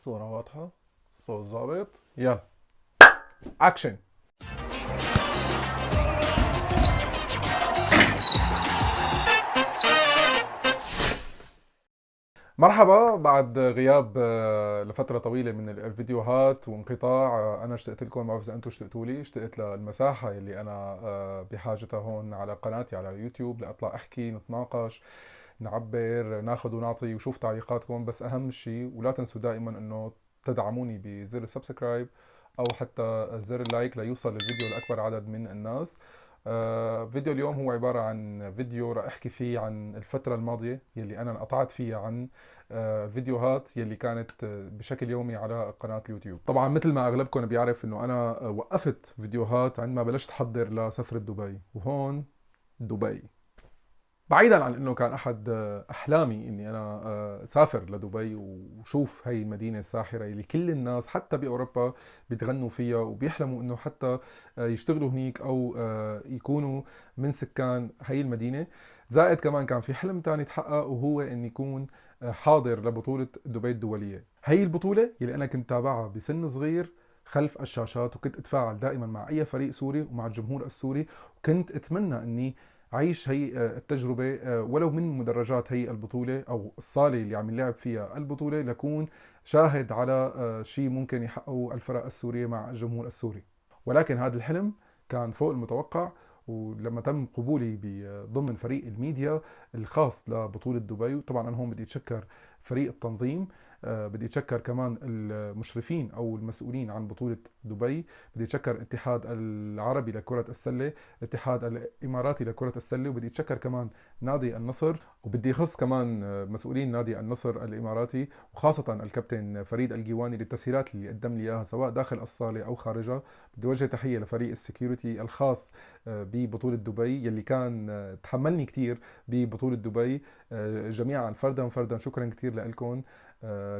الصورة واضحة، الصوت ظابط، يلا اكشن. مرحبا بعد غياب لفترة طويلة من الفيديوهات وانقطاع. انا اشتقت لكم، ما بعرف اذا انتم اشتقتوا لي. اشتقت للمساحة اللي انا بحاجتها هون على قناتي على اليوتيوب، لاطلع احكي، نتناقش، نعبر، ناخذ ونعطي وشوف تعليقاتكم. بس اهم شيء ولا تنسوا دائما انه تدعموني بزر السبسكرايب او حتى زر اللايك ليوصل الفيديو لاكبر عدد من الناس. فيديو اليوم هو عبارة عن فيديو راح احكي فيه عن الفترة الماضية يلي انا انقطعت فيها عن الفيديوهات يلي كانت بشكل يومي على قناة اليوتيوب. طبعا مثل ما اغلبكم بيعرف انه انا وقفت فيديوهات عندما بلشت احضر لسفرة دبي. وهون دبي، بعيدا عن انه كان احد احلامي اني انا اسافر لدبي وشوف هاي المدينه الساحره اللي كل الناس حتى باوروبا بيتغنوا فيها وبيحلموا انه حتى يشتغلوا هنيك او يكونوا من سكان هاي المدينه. زائد كمان كان في حلم تاني تحقق، وهو اني يكون حاضر لبطوله دبي الدوليه. هاي البطوله اللي انا كنت تابعها بسن صغير خلف الشاشات، وكنت اتفاعل دائما مع اي فريق سوري ومع الجمهور السوري، وكنت اتمنى اني عيش هي التجربة ولو من مدرجات هي البطولة أو الصالة اللي عم نلعب فيها البطولة، لكون شاهد على شيء ممكن يحققه الفرق السورية مع الجمهور السوري. ولكن هذا الحلم كان فوق المتوقع. ولما تم قبولي ضمن فريق الميديا الخاص لبطولة دبي، وطبعا أنا هون بدي أتشكر فريق التنظيم، بدي أتشكر كمان المشرفين أو المسؤولين عن بطولة دبي، بدي أتشكر الاتحاد العربي لكرة السلة، الاتحاد الإماراتي لكرة السلة، وبدي أتشكر كمان نادي النصر، وبدي أخص كمان مسؤولين نادي النصر الإماراتي، وخاصة الكابتن فريد الجيواني للتسهيلات اللي قدم لي إياها سواء داخل الصالة أو خارجها. بدي أوجه تحية لفريق السكيورتي الخاص ببطولة دبي يلي كان تحملني كتير ببطولة دبي. جميعا فردا فردا شكرا كتير لكم.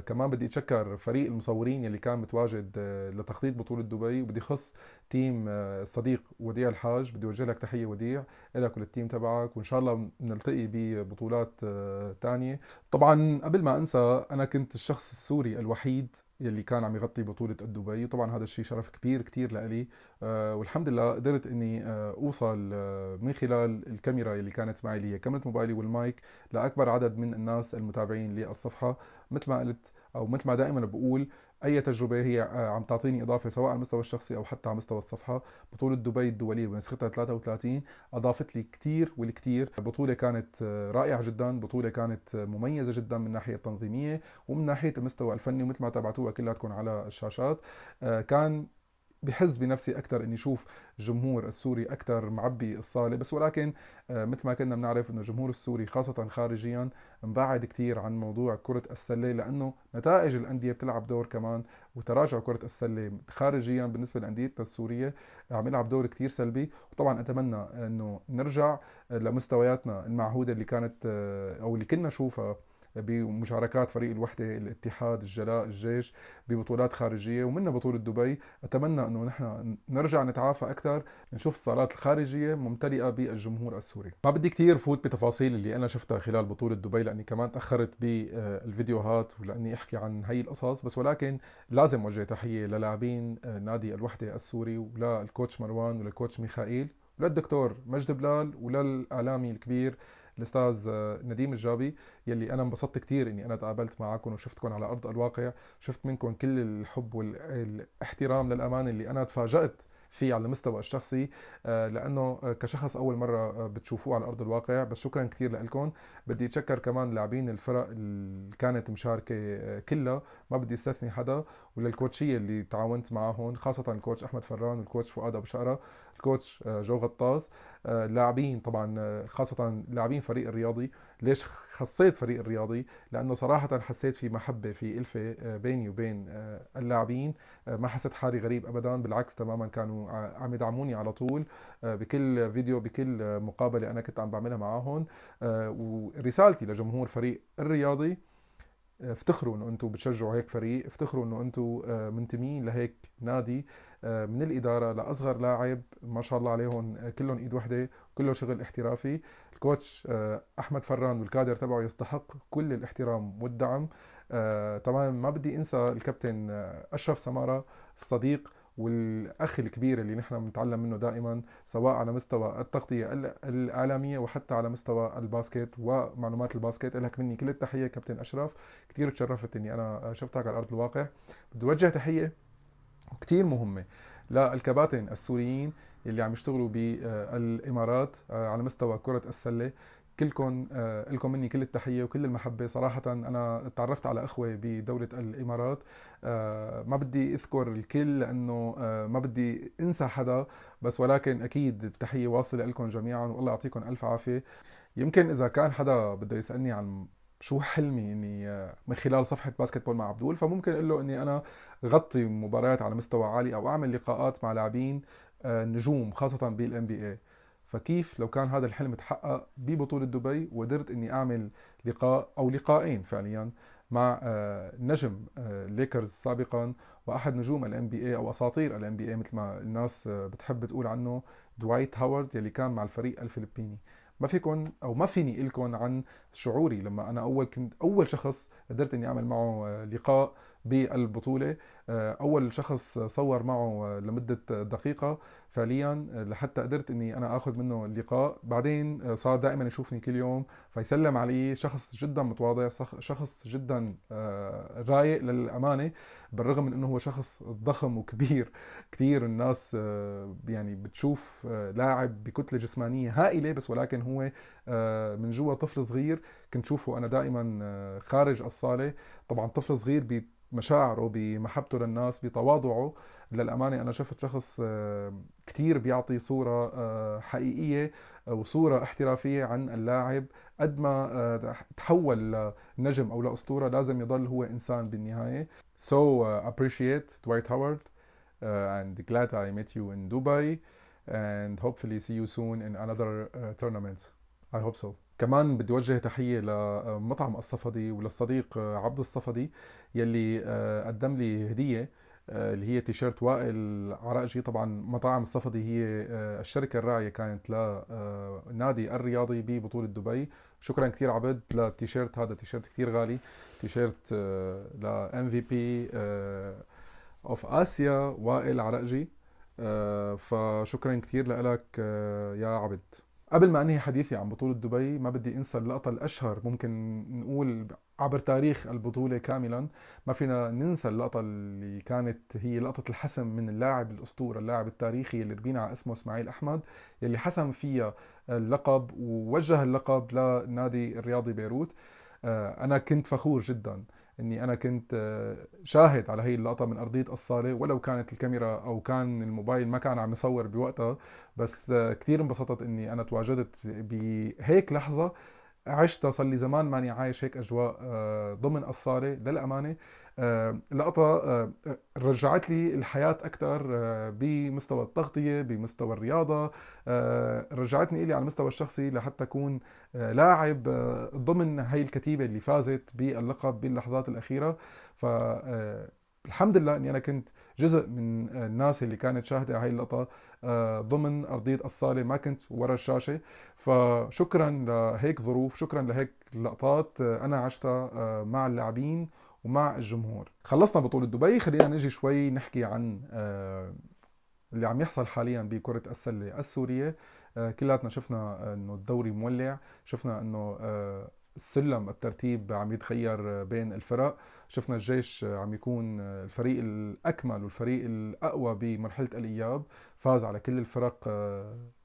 كمان بدي اتشكر فريق المصورين يلي كان متواجد لتخطيط بطولة دبي، وبدي خص تيم الصديق وديع الحاج. بدي اوجه لك تحية وديع، لك وللتيم تبعك، وان شاء الله بنلتقي ببطولات تانية. طبعا قبل ما انسى، انا كنت الشخص السوري الوحيد يلي كان عم يغطي بطولة دبي، وطبعا هذا الشيء شرف كبير كتير لإلي. والحمد لله قدرت اني اوصل من خلال الكاميرا اللي كانت معي، اللي هي كاميرا موبايلي والمايك، لاكبر عدد من الناس المتابعين للصفحة. مثل ما قلت او مثل ما دائما بقول، اي تجربه هي عم تعطيني اضافه سواء على المستوى الشخصي او حتى على مستوى الصفحه. بطوله دبي الدوليه بنسختها 33 اضافت لي كثير والكثير. بطوله كانت رائعه جدا، بطوله كانت مميزه جدا من الناحيه التنظيميه ومن ناحيه المستوى الفني، ومثل ما تابعتوها كلها على الشاشات. كان بحز بنفسي اكثر اني اشوف الجمهور السوري اكثر معبي الصاله. بس ولكن مثل ما كنا بنعرف انه الجمهور السوري خاصه خارجيا مبعد كثير عن موضوع كره السله، لانه نتائج الانديه بتلعب دور كمان. وتراجع كره السله خارجيا بالنسبه لانديتنا السوريه عم يلعب دور كثير سلبي. وطبعا اتمنى انه نرجع لمستوياتنا المعهوده اللي كانت او اللي كنا نشوفها بمشاركات فريق الوحدة، الاتحاد، الجلاء، الجيش ببطولات خارجية ومنها بطولة دبي. أتمنى أنه نحن نرجع نتعافى أكثر، نشوف الصالات الخارجية ممتلئة بالجمهور السوري. ما بدي كتير فوت بتفاصيل اللي أنا شفتها خلال بطولة دبي، لأني كمان تأخرت بالفيديوهات ولأني أحكي عن هاي القصص. بس ولكن لازم وجه تحية للاعبين نادي الوحدة السوري، وللكوتش مروان، وللكوتش ميخائيل، وللدكتور مجد بلال، وللإعلامي الكبير الاستاذ نديم الجابي، يلي انا انبسطت كثير اني انا تقابلت معكم وشفتكم على ارض الواقع. شفت منكم كل الحب والاحترام للامانه اللي انا تفاجأت فيه على المستوى الشخصي، لانه كشخص اول مره بتشوفوه على ارض الواقع. بس شكرا كثير لكم. بدي اتشكر كمان لاعبين الفرق اللي كانت مشاركه كلها، ما بدي استثني حدا، وللكوتشيه اللي تعاونت معهم، خاصه الكوتش احمد فران والكوتش فؤاد ابو شقره، الكوتش جو غطاس، لاعبين طبعا خاصه لاعبين فريق الرياضي. ليش خصيت فريق الرياضي؟ لانه صراحه حسيت في محبه، في الفه بيني وبين اللاعبين. ما حسيت حالي غريب ابدا، بالعكس تماما كانوا عم يدعموني على طول بكل فيديو، بكل مقابله انا كنت عم بعملها معاهم. ورسالتي لجمهور فريق الرياضي: افتخروا انه انتم بتشجعوا هيك فريق، افتخروا انه انتم منتمين لهيك نادي. من الاداره لاصغر لاعب ما شاء الله عليهم كلهم ايد وحده، كله شغل احترافي. الكوتش احمد فران والكادر تبعه يستحق كل الاحترام والدعم. طبعا ما بدي انسى الكابتن اشرف سمارة، الصديق والاخ الكبير اللي نحن بنتعلم منه دائما، سواء على مستوى التغطيه الاعلاميه وحتى على مستوى الباسكت ومعلومات الباسكت. لك مني كل التحيه كابتن اشرف، كثير تشرفت اني انا شفتك على ارض الواقع. بدي اوجه تحيه كتير مهمة للكباتن السوريين اللي عم يشتغلوا بالإمارات على مستوى كرة السلة. كلكم لكم مني كل التحية وكل المحبة. صراحة أنا تعرفت على أخوة بدولة الإمارات، ما بدي أذكر الكل لأنه ما بدي أنسى حدا، بس ولكن أكيد التحية واصلة لكم جميعا والله يعطيكم ألف عافية. يمكن إذا كان حدا بده يسألني عن شو حلمي اني من خلال صفحة باسكت بول مع عبدول، فممكن اقول له اني انا غطي مباريات على مستوى عالي او اعمل لقاءات مع لاعبين نجوم خاصة بالان بي اي. فكيف لو كان هذا الحلم تحقق ببطولة دبي وقدرت اني اعمل لقاء او لقاءين فعليا مع نجم ليكرز سابقا واحد نجوم الان بي اي او اساطير الان بي اي مثل ما الناس بتحب تقول عنه، دوايت هاورد يلي كان مع الفريق الفلبيني. ما فيكن او ما فيني لكم عن شعوري لما انا كنت اول شخص قدرت اني اعمل معه لقاء بالبطوله. اول شخص صور معه لمده دقيقه فعليا لحتى قدرت اني انا اخذ منه اللقاء. بعدين صار دائما يشوفني كل يوم فيسلم علي. شخص جدا متواضع، شخص جدا رايق للامانه، بالرغم من انه هو شخص ضخم وكبير. كثير الناس يعني بتشوف لاعب بكتله جسمانيه هائله، بس ولكن هو من جوا طفل صغير. كنت شوفه انا دائما خارج الصاله. طبعا طفل صغير بمشاعره، بمحبته للناس، بتواضعه. للأمانة أنا شفت شخص كتير بيعطي صورة حقيقية وصورة احترافية عن اللاعب. قد ما تحول لنجم أو لأسطورة لازم يضل هو إنسان بالنهاية. So appreciate Dwight Howard and glad I met you in Dubai and hopefully see you soon in another tournament. I hope so. كمان بدي وجه تحية لمطعم الصفدي وللصديق عبد الصفدي يلي قدم لي هدية اللي هي تيشيرت وائل عرقجي. طبعا مطاعم الصفدي هي الشركة الراعية كانت للنادي الرياضي ببطولة دبي. شكرا كثير عبد للتيشيرت هذا، تيشيرت كثير غالي، تيشيرت ل MVP اوف اسيا وائل عرقجي. فشكرا كثير لك يا عبد. قبل ما انهي حديثي عن بطولة دبي ما بدي انسى اللقطة الاشهر ممكن نقول عبر تاريخ البطولة كاملا. ما فينا ننسى اللقطة اللي كانت هي لقطة الحسم من اللاعب الاسطورة، اللاعب التاريخي اللي ربينا على اسمه اسماعيل احمد، يلي حسم فيها اللقب ووجه اللقب لنادي الرياضي بيروت. انا كنت فخور جدا اني انا كنت شاهد على هي اللقطة من ارضية الصالة، ولو كانت الكاميرا او كان الموبايل ما كان عم يصور بوقتها. بس كثير انبسطت اني انا تواجدت بهيك لحظة عشتها. صار لي زمان ماني عايش هيك اجواء ضمن الصالة للامانة. لقطة رجعت لي الحياة اكثر بمستوى التغطية، بمستوى الرياضة. رجعتني الي على المستوى الشخصي لحتى اكون لاعب ضمن هاي الكتيبة اللي فازت باللقب باللحظات الاخيرة. ف الحمد لله اني انا كنت جزء من الناس اللي كانت شاهدة هاي اللقطة ضمن ارضية الصالة، ما كنت ورا الشاشة. فشكرا لهيك ظروف، شكرا لهيك لقطات انا عشتها مع اللاعبين ومع الجمهور. خلصنا بطولة دبي، خلينا نجي شوي نحكي عن اللي عم يحصل حاليا بكرة السلة السورية. كلاتنا شفنا انه الدوري مولع، شفنا انه السلم الترتيب عم يتغير بين الفرق. شفنا الجيش عم يكون الفريق الأكمل والفريق الأقوى بمرحلة الإياب، فاز على كل الفرق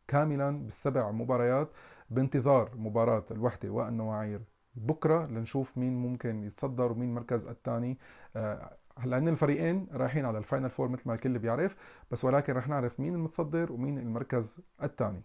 كاملا بالسبع مباريات، بانتظار مباراة الوحدة والنواعير بكرة لنشوف مين ممكن يتصدر ومين المركز الثاني. هلا هن الفريقين رايحين على الفاينل فور مثل ما الكل بيعرف، بس ولكن رح نعرف مين المتصدر ومين المركز الثاني.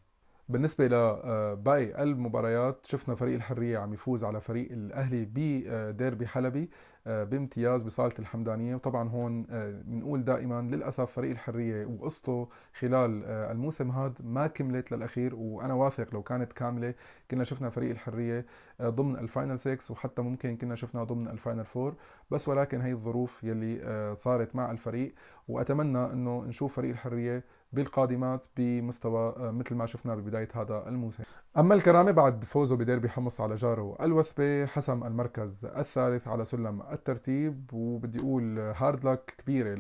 بالنسبة لباقي المباريات شفنا فريق الحرية عم يفوز على فريق الأهلي بديربي حلبي بامتياز بصالة الحمدانية. وطبعا هون بنقول دائما للأسف فريق الحرية وقصته خلال الموسم هذا ما كملت للأخير، وأنا واثق لو كانت كاملة كنا شفنا فريق الحرية ضمن الفاينل 6 وحتى ممكن كنا شفنا ضمن الفاينل 4. بس ولكن هي الظروف يلي صارت مع الفريق، وأتمنى أنه نشوف فريق الحرية بالقادمات بمستوى مثل ما شفنا ببداية هذا الموسم. أما الكرامة بعد فوزه بديربي حمص على جاره الوثبة حسم المركز الثالث على سلم الترتيب، وبدي أقول هارد لك كبيرة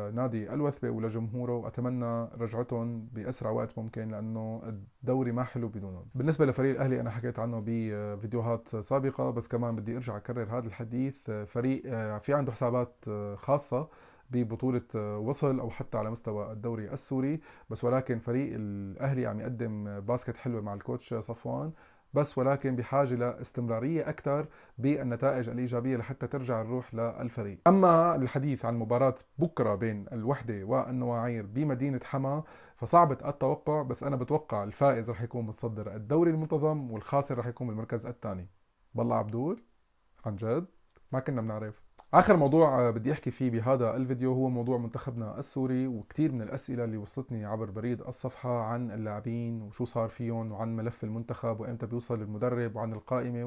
لنادي الوثبة ولجمهوره، وأتمنى رجعتهم بأسرع وقت ممكن لأنه الدوري ما حلو بدونهم. بالنسبة لفريق الأهلي أنا حكيت عنه بفيديوهات سابقة، بس كمان بدي أرجع أكرر هذا الحديث. فريق في عنده حسابات خاصة ببطولة وصل أو حتى على مستوى الدوري السوري، بس ولكن فريق الأهلي عم يقدم باسكت حلوة مع الكوتش صفوان، بس ولكن بحاجة لاستمرارية أكثر بالنتائج الإيجابية لحتى ترجع الروح للفريق. أما الحديث عن مباراة بكرة بين الوحدة والنواعير بمدينة حما فصعبة التوقع، بس أنا بتوقع الفائز رح يكون متصدر الدوري المنتظم والخاسر رح يكون بالمركز الثاني. بالله عبدول عن جد ما كنا بنعرف. آخر موضوع بدي أحكي فيه بهذا الفيديو هو موضوع منتخبنا السوري، وكتير من الأسئلة اللي وصلتني عبر بريد الصفحة عن اللاعبين وشو صار فيهم وعن ملف المنتخب وإمتى بيوصل المدرب وعن القائمة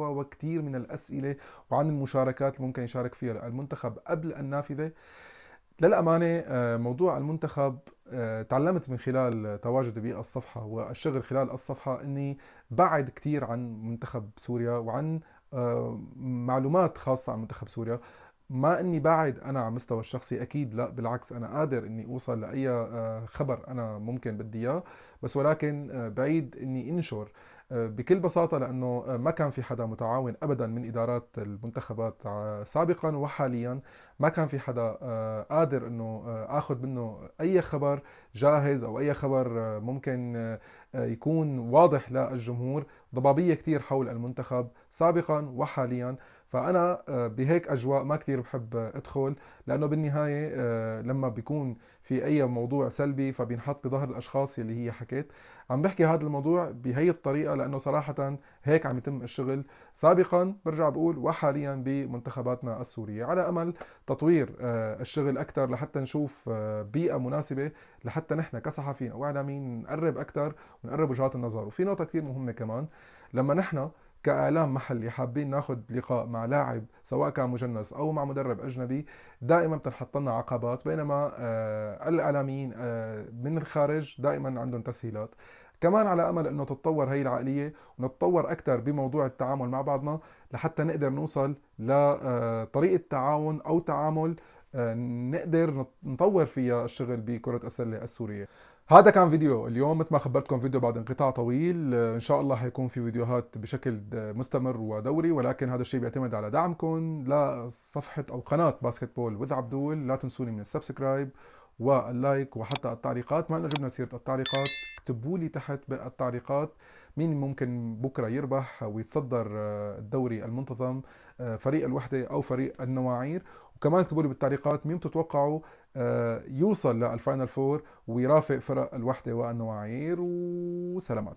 وكتير من الأسئلة وعن المشاركات اللي ممكن يشارك فيها المنتخب قبل النافذة. للأمانة موضوع المنتخب تعلمت من خلال تواجدي بالصفحة والشغل خلال الصفحة أني بعد كتير عن منتخب سوريا وعن معلومات خاصة عن منتخب سوريا. ما اني بعد انا على المستوى الشخصي، اكيد لا، بالعكس انا قادر اني اوصل لاي خبر انا ممكن بدي اياه، بس ولكن بعيد اني انشر بكل بساطة لأنه ما كان في حدا متعاون أبدا من إدارات المنتخبات سابقا وحاليا. ما كان في حدا قادر أنه أخذ منه أي خبر جاهز أو أي خبر ممكن يكون واضح للجمهور. ضبابية كتير حول المنتخب سابقا وحاليا، فأنا بهيك أجواء ما كتير بحب أدخل، لأنه بالنهاية لما بيكون في أي موضوع سلبي فبينحط بظهر الأشخاص اللي هي حكيت. عم بحكي هذا الموضوع بهي الطريقة لأنه صراحة هيك عم يتم الشغل سابقا برجع بقول وحاليا بمنتخباتنا السورية، على أمل تطوير الشغل أكثر لحتى نشوف بيئة مناسبة لحتى نحن كصحفيين أو إعلاميين نقرب أكثر ونقرب وجهات النظر. وفي نقطة كثير مهمة كمان، لما نحن كإعلام محلي حابين ناخذ لقاء مع لاعب سواء كان مجنس أو مع مدرب أجنبي، دائما بتنحط لنا عقبات، بينما الإعلاميين من الخارج دائما عندهم تسهيلات. كمان على أمل أنه تتطور هي العقلية ونتطور أكثر بموضوع التعامل مع بعضنا لحتى نقدر نوصل لطريقة تعاون أو تعامل نقدر نطور فيها الشغل بكرة السلة السورية. هذا كان فيديو اليوم، مثل ما خبرتكم فيديو بعد انقطاع طويل. ان شاء الله حيكون في فيديوهات بشكل مستمر ودوري، ولكن هذا الشيء بيعتمد على دعمكم لصفحة او قناة باسكتبول وذ عبدول. لا تنسوني من السبسكرايب واللايك وحتى التعليقات. ما جبنا سيرة التعليقات، اكتبوا لي تحت بالتعليقات مين ممكن بكرة يربح ويتصدر الدوري المنتظم، فريق الوحدة او فريق النواعير. وكمان اكتبوا لي بالتعليقات مين بتتوقعوا يوصل للفاينل فور ويرافق فرق الوحدة والنواعير. وسلامات.